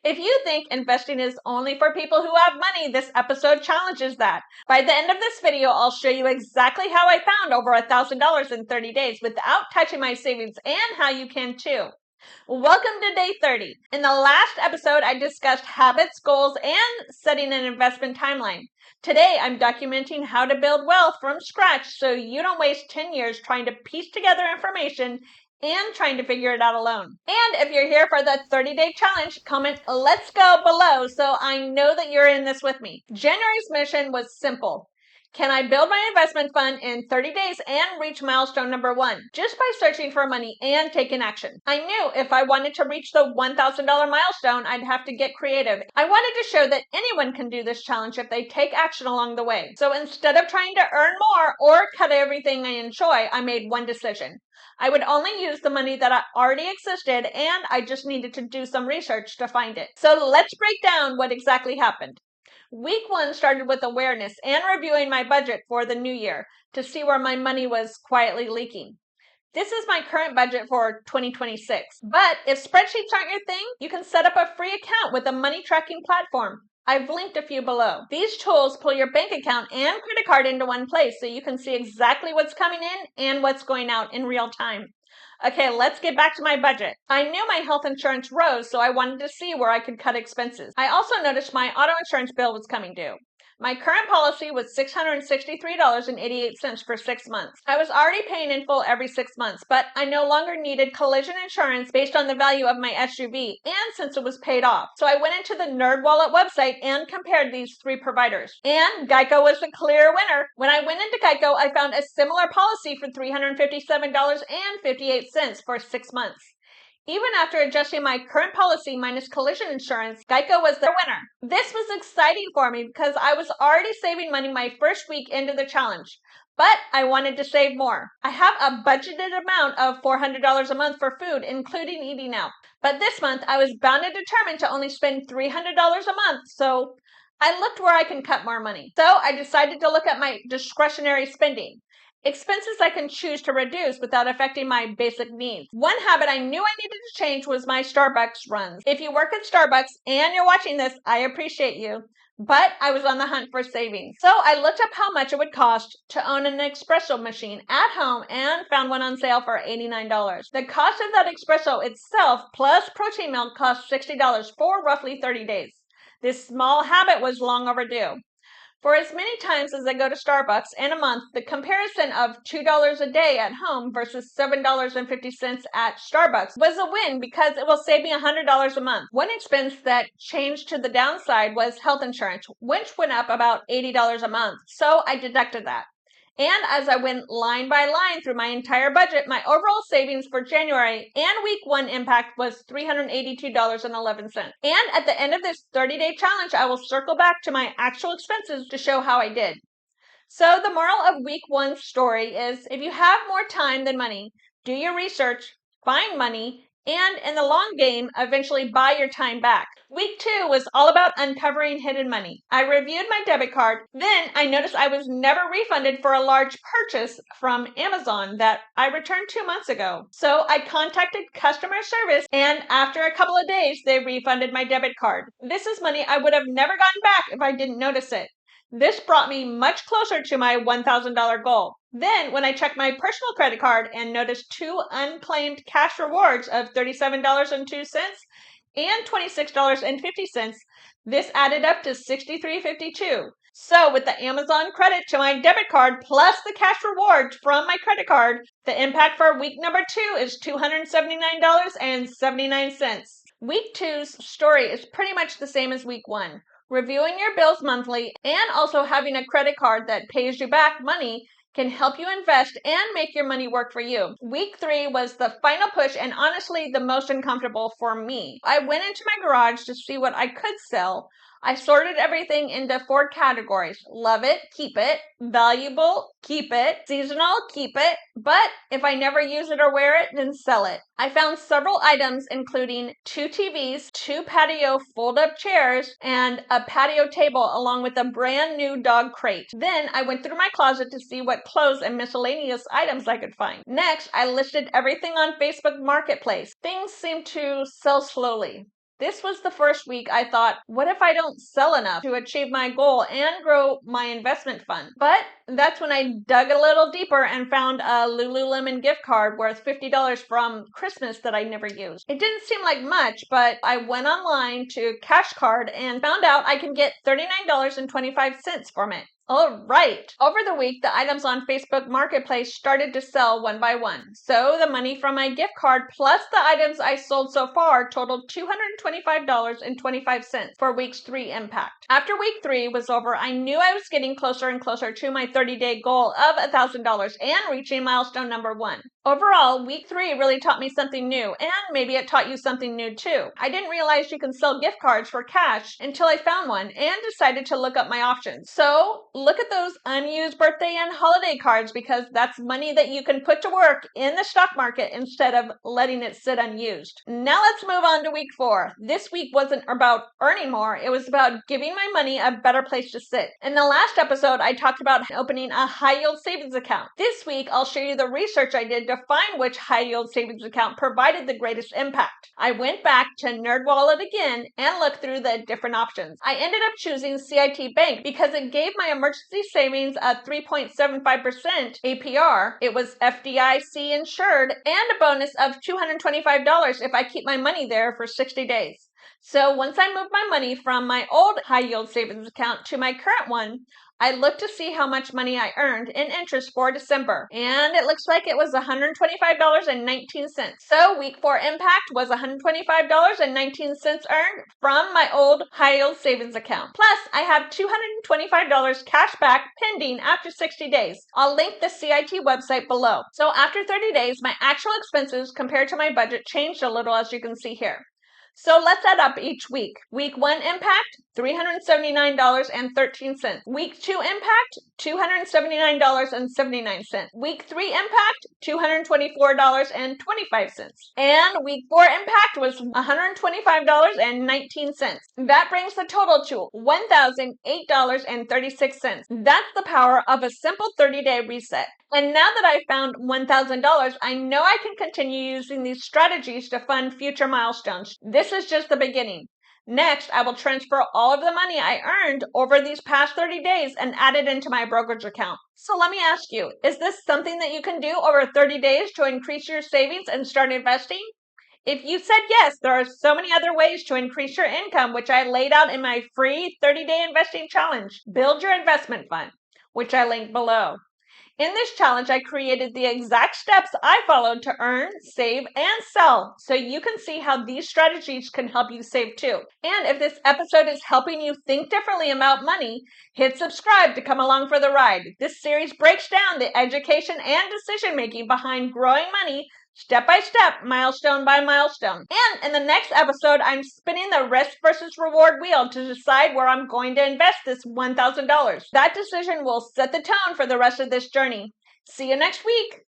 If you think investing is only for people who have money, this episode challenges that. By the end of this video, I'll show you exactly how I found over $1,000 in 30 days without touching my savings and how you can too. Welcome to day 30. In the last episode, I discussed habits, goals, and setting an investment timeline. Today, I'm documenting how to build wealth from scratch so you don't waste 10 years trying to piece together information and trying to figure it out alone. And if you're here for the 30-day challenge, comment "Let's go" below so I know that you're in this with me. January's mission was simple. Can I build my investment fund in 30 days and reach milestone number 1 just by searching for money and taking action? I knew if I wanted to reach the $1,000 milestone, I'd have to get creative. I wanted to show that anyone can do this challenge if they take action along the way. So instead of trying to earn more or cut everything I enjoy, I made one decision. I would only use the money that already existed, and I just needed to do some research to find it. So let's break down what exactly happened. Week 1 started with awareness and reviewing my budget for the new year to see where my money was quietly leaking. This is my current budget for 2026. But if spreadsheets aren't your thing, you can set up a free account with a money tracking platform. I've linked a few below. These tools pull your bank account and credit card into one place so you can see exactly what's coming in and what's going out in real time. Okay, let's get back to my budget. I knew my health insurance rose, so I wanted to see where I could cut expenses. I also noticed my auto insurance bill was coming due. My current policy was $663.88 for 6 months. I was already paying in full every 6 months, but I no longer needed collision insurance based on the value of my SUV and since it was paid off. So I went into the NerdWallet website and compared these 3 providers. And Geico was the clear winner. When I went into Geico, I found a similar policy for $357.58 for 6 months. Even after adjusting my current policy minus collision insurance, Geico was the winner. This was exciting for me because I was already saving money my first week into the challenge, but I wanted to save more. I have a budgeted amount of $400 a month for food, including eating out. But this month, I was bound and determined to only spend $300 a month, so I looked where I can cut more money. So I decided to look at my discretionary spending. Expenses I can choose to reduce without affecting my basic needs. One habit I knew I needed to change was my Starbucks runs. If you work at Starbucks and you're watching this, I appreciate you. But I was on the hunt for savings. So I looked up how much it would cost to own an espresso machine at home and found one on sale for $89. The cost of that espresso itself plus protein milk cost $60 for roughly 30 days. This small habit was long overdue. For as many times as I go to Starbucks in a month, the comparison of $2 a day at home versus $7.50 at Starbucks was a win because it will save me $100 a month. One expense that changed to the downside was health insurance, which went up about $80 a month, so I deducted that. And as I went line by line through my entire budget, my overall savings for January and week 1 impact was $382.11. And at the end of this 30-day challenge, I will circle back to my actual expenses to show how I did. So the moral of week 1's story is if you have more time than money, do your research, find money, and in the long game, eventually buy your time back. Week 2 was all about uncovering hidden money. I reviewed my debit card. Then I noticed I was never refunded for a large purchase from Amazon that I returned 2 months ago. So I contacted customer service, and after a couple of days, they refunded my debit card. This is money I would have never gotten back if I didn't notice it. This brought me much closer to my $1,000 goal. Then, when I checked my personal credit card and noticed 2 unclaimed cash rewards of $37.02 and $26.50, this added up to $63.52. So, with the Amazon credit to my debit card plus the cash reward from my credit card, the impact for week number 2 is $279.79. Week 2's story is pretty much the same as week 1. Reviewing your bills monthly and also having a credit card that pays you back money can help you invest and make your money work for you. Week 3 was the final push and honestly the most uncomfortable for me. I went into my garage to see what I could sell. I sorted everything into 4 categories. Love it, keep it. Valuable, keep it. Seasonal, keep it. But if I never use it or wear it, then sell it. I found several items including 2 TVs, 2 patio fold-up chairs, and a patio table along with a brand new dog crate. Then I went through my closet to see what clothes and miscellaneous items I could find. Next, I listed everything on Facebook Marketplace. Things seemed to sell slowly. This was the first week I thought, what if I don't sell enough to achieve my goal and grow my investment fund? But that's when I dug a little deeper and found a Lululemon gift card worth $50 from Christmas that I never used. It didn't seem like much, but I went online to Cash Card and found out I can get $39.25 from it. All right. Over the week, the items on Facebook Marketplace started to sell one by one. So the money from my gift card plus the items I sold so far totaled $225.25 for week's 3 impact. After week 3 was over, I knew I was getting closer and closer to my 30-day goal of $1,000 and reaching milestone number 1. Overall, week 3 really taught me something new, and maybe it taught you something new too. I didn't realize you can sell gift cards for cash until I found one and decided to look up my options. So, look at those unused birthday and holiday cards because that's money that you can put to work in the stock market instead of letting it sit unused. Now let's move on to week 4. This week wasn't about earning more, it was about giving my money a better place to sit. In the last episode, I talked about opening a high-yield savings account. This week, I'll show you the research I did to find which high-yield savings account provided the greatest impact. I went back to NerdWallet again and looked through the different options. I ended up choosing CIT Bank because it gave my emergency savings a 3.75% APR. It was FDIC insured and a bonus of $225 if I keep my money there for 60 days. So once I moved my money from my old high-yield savings account to my current one, I looked to see how much money I earned in interest for December, and it looks like it was $125.19. So week 4 impact was $125.19 earned from my old high-yield savings account. Plus, I have $225 cash back pending after 60 days. I'll link the CIT website below. So after 30 days, my actual expenses compared to my budget changed a little, as you can see here. So let's add up each week. Week 1 impact, $379.13. Week 2 impact, $279.79. Week 3 impact, $224.25. And week 4 impact was $125.19. That brings the total to $1,008.36. That's the power of a simple 30-day reset. And now that I've found $1,000, I know I can continue using these strategies to fund future milestones. This is just the beginning. Next, I will transfer all of the money I earned over these past 30 days and add it into my brokerage account. So let me ask you, is this something that you can do over 30 days to increase your savings and start investing? If you said yes, there are so many other ways to increase your income, which I laid out in my free 30-day investing challenge, Build Your Investment Fund, which I linked below. In this challenge, I created the exact steps I followed to earn, save, and sell, so you can see how these strategies can help you save too. And if this episode is helping you think differently about money, hit subscribe to come along for the ride. This series breaks down the education and decision-making behind growing money step by step, milestone by milestone. And in the next episode, I'm spinning the risk versus reward wheel to decide where I'm going to invest this $1,000. That decision will set the tone for the rest of this journey. See you next week.